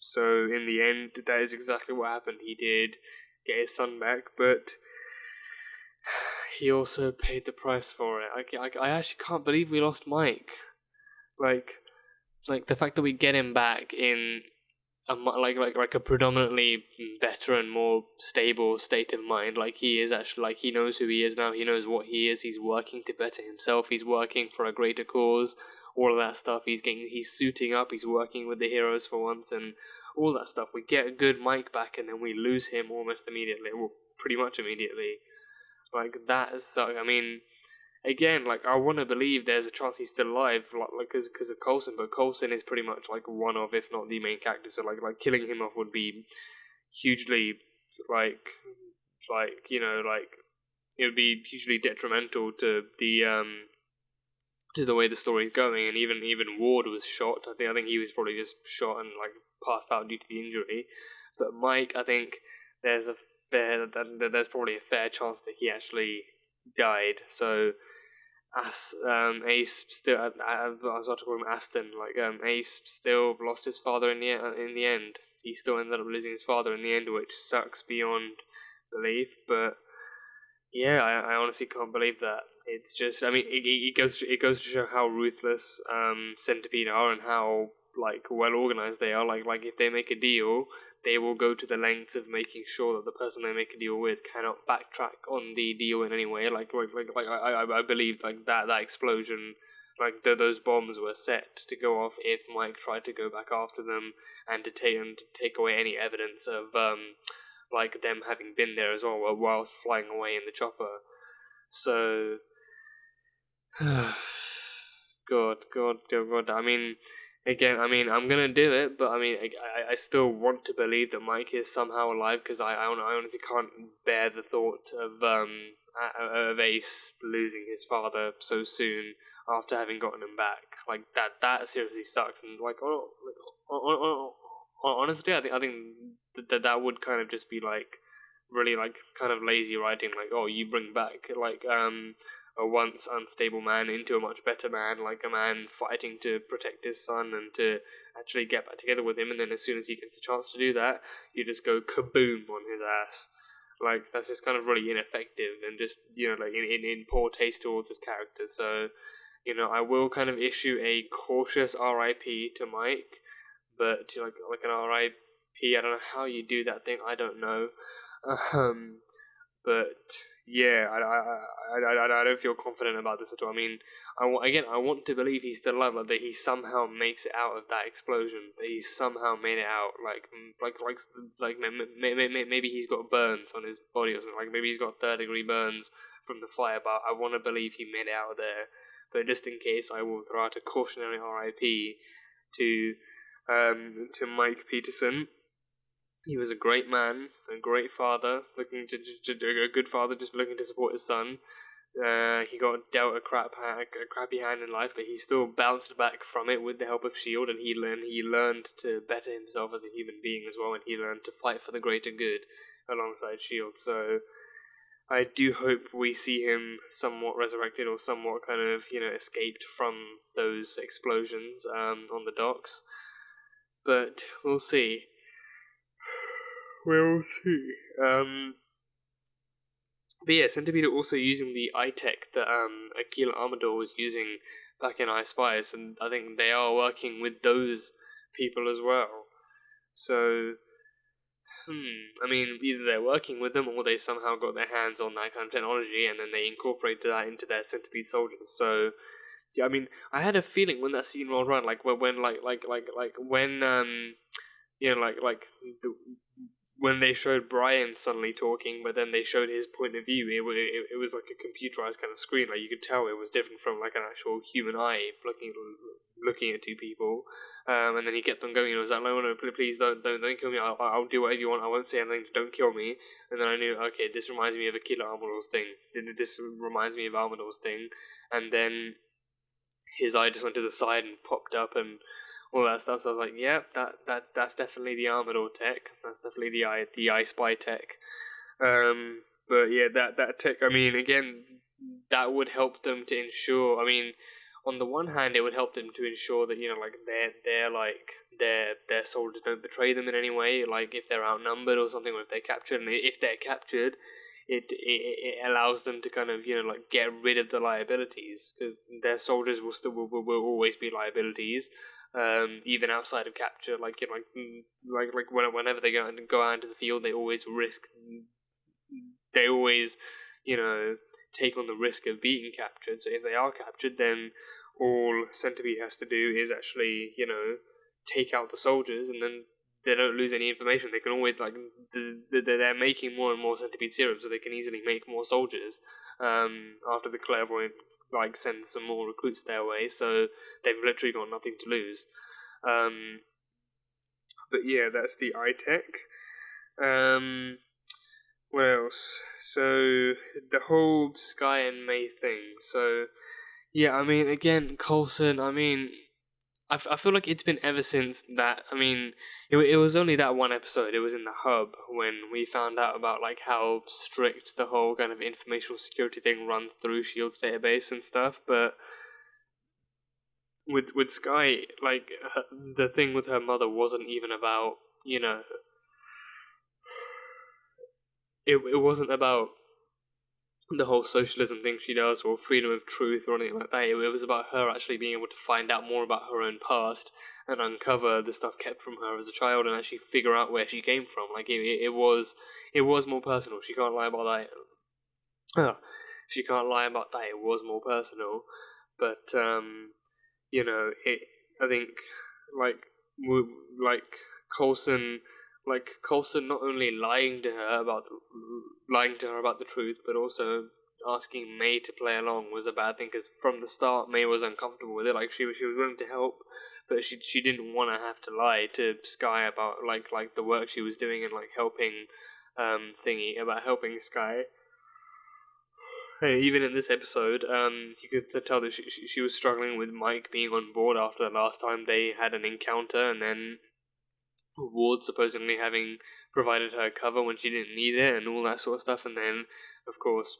So in the end, that is exactly what happened. He did get his son back, but he also paid the price for it. I actually can't believe we lost Mike. The fact that we get him back in a predominantly better and more stable state of mind. He is actually he knows who he is now. He knows what he is. He's working to better himself. He's working for a greater cause. All of that stuff. He's suiting up. He's working with the heroes for once, and all that stuff. We get a good Mike back, and then we lose him almost immediately. Well, pretty much immediately. That is so. I mean, again, I want to believe there's a chance he's still alive, because of Coulson. But Coulson is pretty much one of, if not the main character. So killing him off would be hugely it would be hugely detrimental to the way the story's going. And even Ward was shot. I think he was probably just shot and passed out due to the injury. But Mike, I think there's probably a fair chance that he actually died. So Ace still, I was about to call him Aston. Ace still lost his father in the end. He still ended up losing his father in the end, which sucks beyond belief. But yeah, I honestly can't believe that. It's just, I mean, it goes to show how ruthless Centipede are, and how like well organized they are. Like if they make a deal, they will go to the lengths of making sure that the person they make a deal with cannot backtrack on the deal in any way. I believe like that explosion, like those bombs were set to go off if Mike tried to go back after them and to take away any evidence of like them having been there as well whilst flying away in the chopper. So, God. I mean, again, I mean, I'm gonna do it, but I mean, I still want to believe that Mike is somehow alive because I honestly can't bear the thought of Ace losing his father so soon after having gotten him back. Like that seriously sucks. And like, honestly, I think that would kind of just be like really like kind of lazy writing. Like, oh, you bring back like a once unstable man into a much better man, like a man fighting to protect his son and to actually get back together with him, and then as soon as he gets the chance to do that, you just go kaboom on his ass. Like, that's just kind of really ineffective and just, you know, like in poor taste towards his character. So, you know, I will kind of issue a cautious RIP to Mike, but to like an RIP, I don't know how you do that thing, I don't know. But yeah, I don't feel confident about this at all. I mean, I want to believe he's still alive, like that he somehow makes it out of that explosion, that he somehow made it out, like maybe he's got burns on his body or something, like maybe he's got third-degree burns from the fire, but I want to believe he made it out of there. But just in case, I will throw out a cautionary RIP to Mike Peterson. He was a great man, a great father, a good father, just looking to support his son. He got dealt a crappy hand in life, but he still bounced back from it with the help of S.H.I.E.L.D. and he learned to better himself as a human being as well, and he learned to fight for the greater good alongside S.H.I.E.L.D. So I do hope we see him somewhat resurrected or somewhat kind of, you know, escaped from those explosions on the docks. But we'll see. We'll see. But yeah, Centipede are also using the iTech that Aquila Amador was using back in I Spy, and I think they are working with those people as well. So, I mean, either they're working with them or they somehow got their hands on that kind of technology and then they incorporated that into their Centipede soldiers. So, yeah, I mean, I had a feeling when that scene rolled around, like when you know, when they showed Brian suddenly talking, but then they showed his point of view, it was like a computerized kind of screen. Like, you could tell it was different from like an actual human eye looking at two people. And then he kept on going. And was like, no, please don't kill me. I'll do whatever you want. I won't say anything. Don't kill me. And then I knew, okay, this reminds me of Aquila Amador's thing. This reminds me of Amador's thing. And then his eye just went to the side and popped up and all that stuff. So I was like, yeah, that's definitely the Amador tech. That's definitely the I Spy tech. But yeah, that tech. I mean, again, that would help them to ensure. I mean, on the one hand, it would help them to ensure that, you know, like their soldiers don't betray them in any way. Like if they're outnumbered or something, or if they're captured. And if they're captured, it allows them to kind of, you know, like get rid of the liabilities, because their soldiers will always be liabilities. Even outside of capture, like, you know, like whenever they go out into the field, they always you know, take on the risk of being captured. So if they are captured, then all Centipede has to do is actually, you know, take out the soldiers, and then they don't lose any information. They can always, like, they're making more and more Centipede serum, so they can easily make more soldiers after the Clairvoyant like sends some more recruits their way, so they've literally got nothing to lose. But yeah, that's the iTech. What else? So the whole Sky and May thing. So yeah, I mean, again, Coulson. I mean, I feel like it's been ever since that. I mean, it was only that one episode. It was in the hub when we found out about like how strict the whole kind of informational security thing runs through S.H.I.E.L.D.'s database and stuff. But with Sky, like the thing with her mother wasn't even about, you know, it wasn't about the whole socialism thing she does, or freedom of truth, or anything like that. It was about her actually being able to find out more about her own past and uncover the stuff kept from her as a child, and actually figure out where she came from. Like it was more personal. She can't lie about that. She can't lie about that. It was more personal, but I think like Coulson. Like Coulson not only lying to her about the truth, but also asking May to play along was a bad thing, because from the start May was uncomfortable with it. Like she was willing to help, but she didn't want to have to lie to Sky about like the work she was doing and like helping helping Sky. Hey, even in this episode, you could tell that she was struggling with Mike being on board after the last time they had an encounter, and then Ward supposedly having provided her cover when she didn't need it and all that sort of stuff, and then of course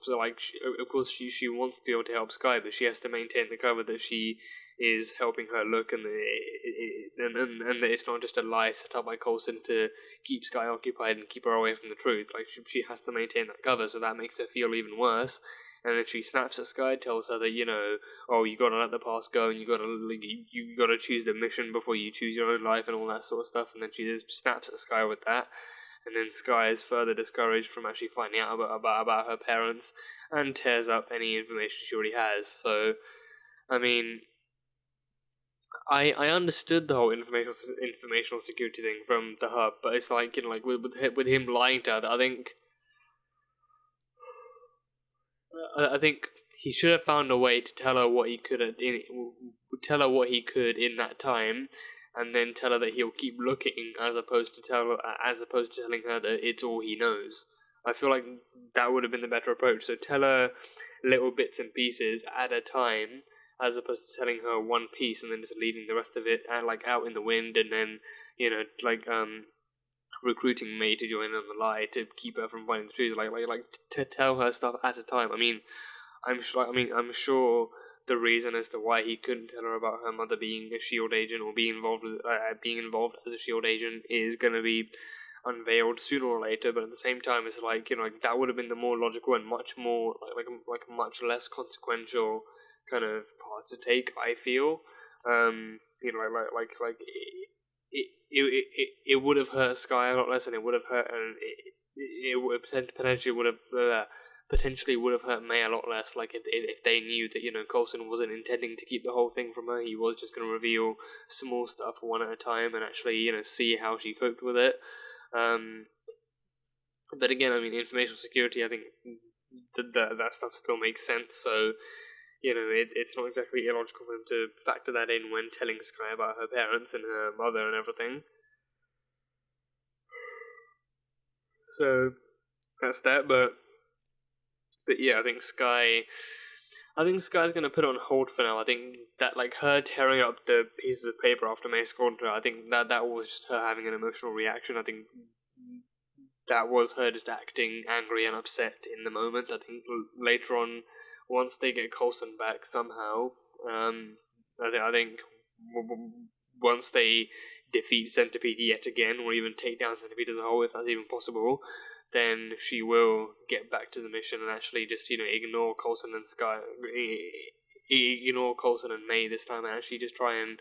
she wants to be able to help Sky, but she has to maintain the cover that she is helping her look, and that it's not just a lie set up by Coulson to keep Sky occupied and keep her away from the truth. Like she has to maintain that cover, so that makes her feel even worse. And then she snaps at Sky, tells her that, oh, you gotta let the past go, and you gotta choose the mission before you choose your own life, and all that sort of stuff. And then she just snaps at Sky with that, and then Sky is further discouraged from actually finding out about her parents, and tears up any information she already has. So, I mean, I understood the whole informational security thing from the hub, but it's like, with him lying to her, I think he should have found a way to tell her what he could in that time, and then tell her that he'll keep looking, as opposed to telling her that it's all he knows. I feel like that would have been the better approach. So tell her little bits and pieces at a time, as opposed to telling her one piece and then just leaving the rest of it out in the wind, and then recruiting May to join on the lie to keep her from finding the truth. To tell her stuff at a time. I'm sure the reason as to why he couldn't tell her about her mother being a S.H.I.E.L.D. agent, or being involved as a S.H.I.E.L.D. agent, is going to be unveiled sooner or later. But at the same time, it's that would have been the more logical and much more much less consequential kind of path to take, I feel. It would have hurt Sky a lot less, and it would have hurt, and it would potentially would have hurt May a lot less. Like if they knew that Coulson wasn't intending to keep the whole thing from her, he was just going to reveal small stuff one at a time, and actually see how she coped with it. But again, information security, I think that stuff still makes sense. So it's not exactly illogical for him to factor that in when telling Sky about her parents and her mother and everything. So that's that. But yeah, I think Sky's going to put it on hold for now. I think that her tearing up the pieces of paper after May scolded her, I think that was just her having an emotional reaction. I think that was her just acting angry and upset in the moment. I think later on, once they get Coulson back somehow, I think once they defeat Centipede yet again, or even take down Centipede as a whole, if that's even possible, then she will get back to the mission and actually just ignore Coulson and Sky, ignore Coulson and May this time, and actually just try and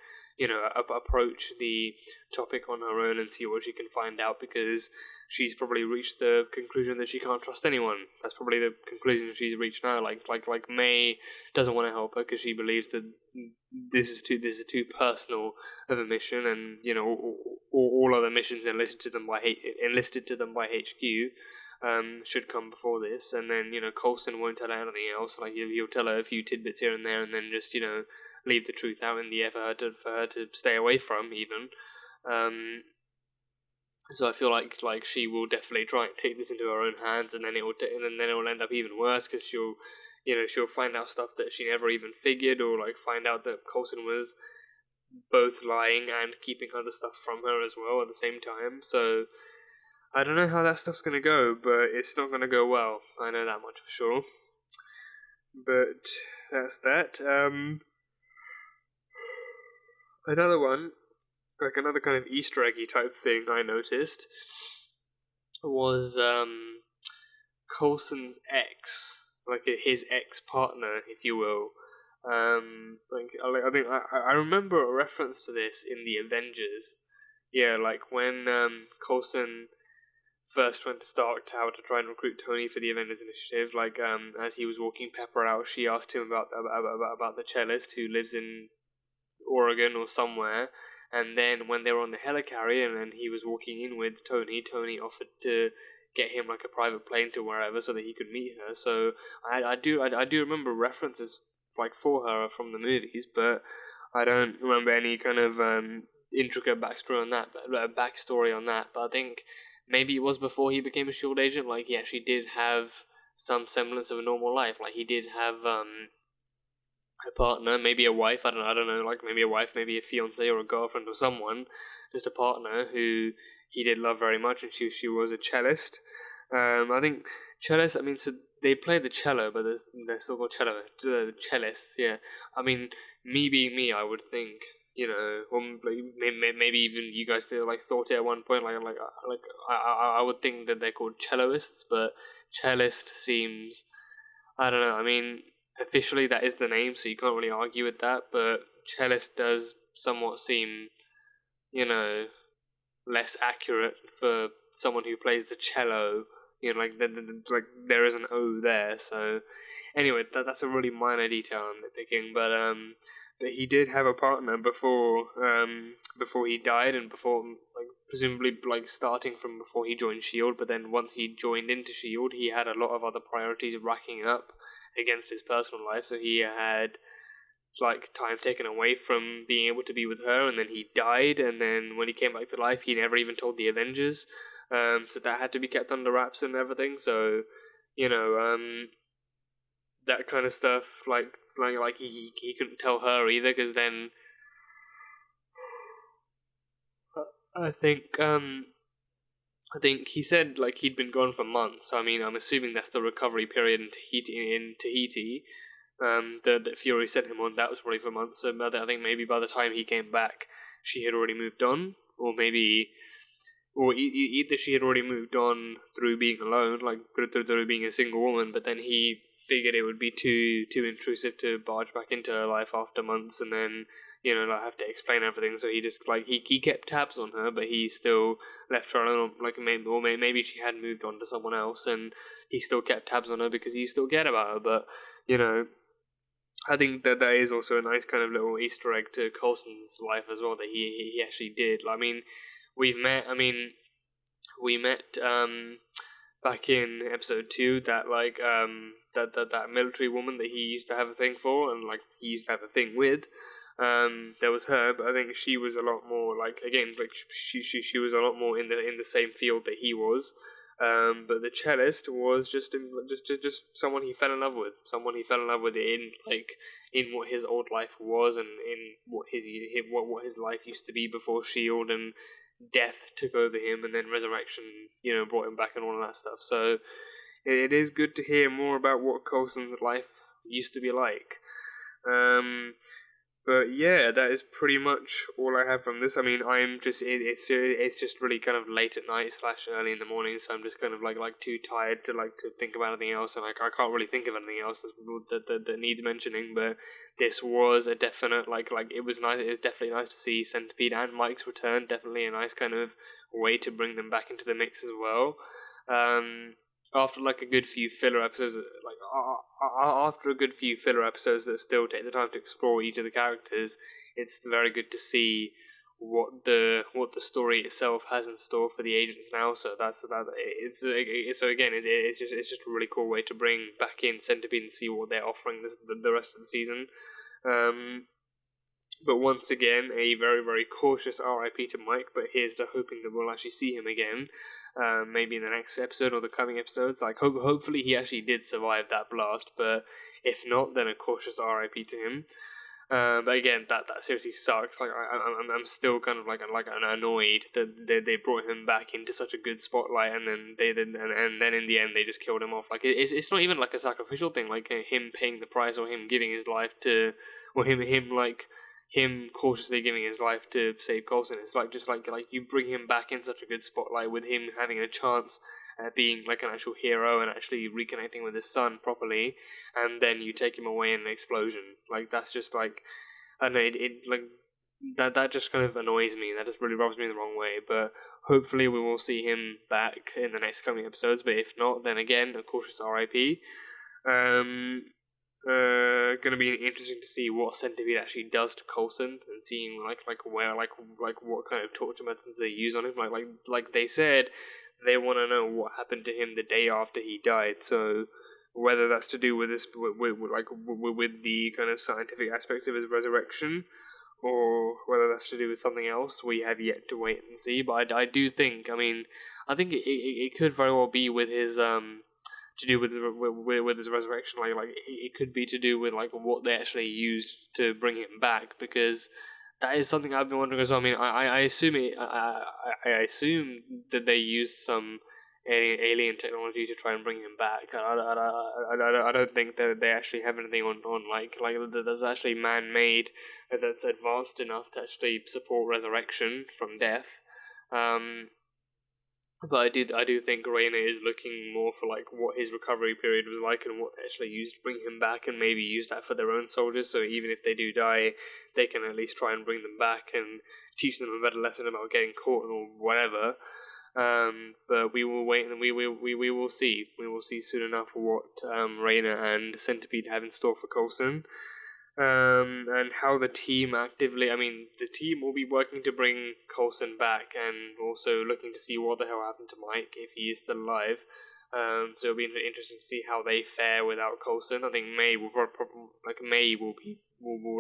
approach the topic on her own and see what she can find out, because she's probably reached the conclusion that she can't trust anyone. That's probably the conclusion she's reached now. Like May doesn't want to help her because she believes that this is too personal of a mission, and all other missions enlisted to them by HQ should come before this. And then Coulson won't tell her anything else. Like he'll tell her a few tidbits here and there, and then just leave the truth out in the air for her to stay away from even. So I feel like she will definitely try and take this into her own hands, and then it will end up even worse, because she'll find out stuff that she never even figured, or find out that Coulson was both lying and keeping other stuff from her as well at the same time. So I don't know how that stuff's gonna go, but it's not gonna go well. I know that much for sure. But that's that. Another one, another kind of Easter eggy type thing I noticed was Coulson's ex like his ex-partner, if you will. I think I remember a reference to this in the Avengers. Yeah, like when Coulson first went to Stark Tower to try and recruit Tony for the Avengers Initiative. Like as he was walking Pepper out, she asked him about the cellist who lives in Oregon or somewhere. And then when they were on the helicarrier and he was walking in with Tony offered to get him like a private plane to wherever so that he could meet her. So I do remember references like for her from the movies, but I don't remember any kind of intricate backstory on that. But I think maybe it was before he became a SHIELD agent. Like he actually did have some semblance of a normal life. Like he did have a partner, maybe a wife. I don't know. Like maybe a wife, maybe a fiance or a girlfriend or someone. Just a partner who he did love very much, and she was a cellist. I think cellist. I mean, so they play the cello, but they're still called cellists. Yeah. I mean, me being me, I would think, you know, or maybe even you guys still like thought it at one point. I would think that they're called celloists, but cellist seems, I don't know. I mean, officially that is the name, so you can't really argue with that. But cellist does somewhat seem, you know, less accurate for someone who plays the cello. You know, like there is an O there. So anyway, that's a really minor detail I'm nitpicking, but he did have a partner before he died, and before, like, presumably like starting from before he joined SHIELD. But then once he joined into SHIELD, he had a lot of other priorities racking up against his personal life. So he had like time taken away from being able to be with her, and then he died, and then when he came back to life, he never even told the Avengers. So that had to be kept under wraps and everything. So, you know, that kind of stuff, like he couldn't tell her either, because then I think he said like he'd been gone for months. So, I mean, I'm assuming that's the recovery period in Tahiti. That Fury sent him on, that was probably for months. So I think maybe by the time he came back, she had already moved on, or maybe. Or either she had already moved on through being alone, like through being a single woman, but then he figured it would be too intrusive to barge back into her life after months, and then, you know, like, have to explain everything. So he just like he kept tabs on her, but he still left her alone. Like maybe she had moved on to someone else, and he still kept tabs on her because he still cared about her. But, you know, I think that is also a nice kind of little Easter egg to Coulson's life as well, that he actually did. I mean, we met back in episode 2 that like that military woman that he used to have a thing for, and like he used to have a thing with. There was her, but I think she was a lot more like, again, like she was a lot more in the same field that he was. But the cellist was just someone he fell in love with, in what his old life was, and in what his life used to be before SHIELD, and death took over him, and then resurrection, you know, brought him back, and all of that stuff. So it is good to hear more about what Coulson's life used to be like. But yeah, that is pretty much all I have from this. I mean, it's just really kind of late at night / early in the morning, so I'm just kind of like too tired to think about anything else, and I can't really think of anything else that needs mentioning. But this was a definite it was nice. It was definitely nice to see Centipede and Mike's return. Definitely a nice kind of way to bring them back into the mix as well. After a good few filler episodes, that still take the time to explore each of the characters, it's very good to see what the story itself has in store for the agents now. So it's just a really cool way to bring back in Centipede and see what they're offering the rest of the season. But once again, a very, very cautious RIP to Mike, but here's to hoping that we'll actually see him again, maybe in the next episode or the coming episodes. Hopefully he actually did survive that blast, but if not, then a cautious RIP to him. But again, that seriously sucks. I'm still kind of annoyed that they brought him back into such a good spotlight, and then and then in the end they just killed him off. It's not even like a sacrificial thing, like him paying the price, or him giving his life to, or him him cautiously giving his life to save Coulson. It's like just like you bring him back in such a good spotlight with him having a chance at being like an actual hero and actually reconnecting with his son properly, and then you take him away in an explosion. Like that's just like, I don't know, it like that just kind of annoys me. That just really rubs me the wrong way. But hopefully we will see him back in the next coming episodes. But if not, then again, a cautious RIP. Going to be interesting to see what Centipede actually does to Coulson, and seeing like where like what kind of torture methods they use on him. Like they said, they want to know what happened to him the day after he died. So whether that's to do with this with the kind of scientific aspects of his resurrection, or whether that's to do with something else, we have yet to wait and see. But I do think, I think it could very well be with his to do with his resurrection. Like it could be to do with like what they actually used to bring him back, because that is something I've been wondering as well. I assume I assume that they used some alien technology to try and bring him back. I don't think that they actually have anything on like that's actually man-made, that's advanced enough to actually support resurrection from death. But I do think Raina is looking more for like what his recovery period was like and what they actually used to bring him back, and maybe use that for their own soldiers. So even if they do die, they can at least try and bring them back and teach them a better lesson about getting caught or whatever. But we will wait, and we will see. We will see soon enough what Raina and Centipede have in store for Coulson. And how the team actively, the team will be working to bring Coulson back, and also looking to see what the hell happened to Mike, if he is still alive. So it'll be interesting to see how they fare without Coulson. I think May will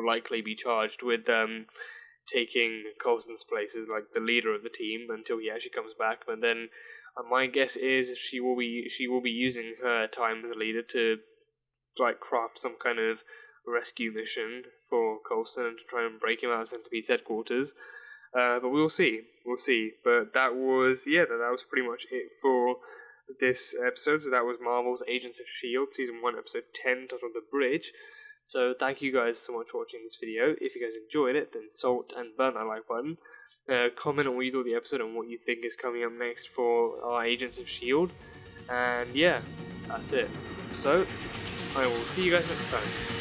likely be charged with taking Coulson's place as like the leader of the team until he actually comes back. But then my guess is she will be using her time as a leader to like craft some kind of rescue mission for Coulson and to try and break him out of Centipede's headquarters. But we'll see. But that was pretty much it for this episode. So that was Marvel's Agents of S.H.I.E.L.D. Season 1, Episode 10, titled The Bridge. So thank you guys so much for watching this video. If you guys enjoyed it, then salt and burn that like button. Comment on what you thought of the episode and what you think is coming up next for our Agents of S.H.I.E.L.D. And yeah, that's it. So I will see you guys next time.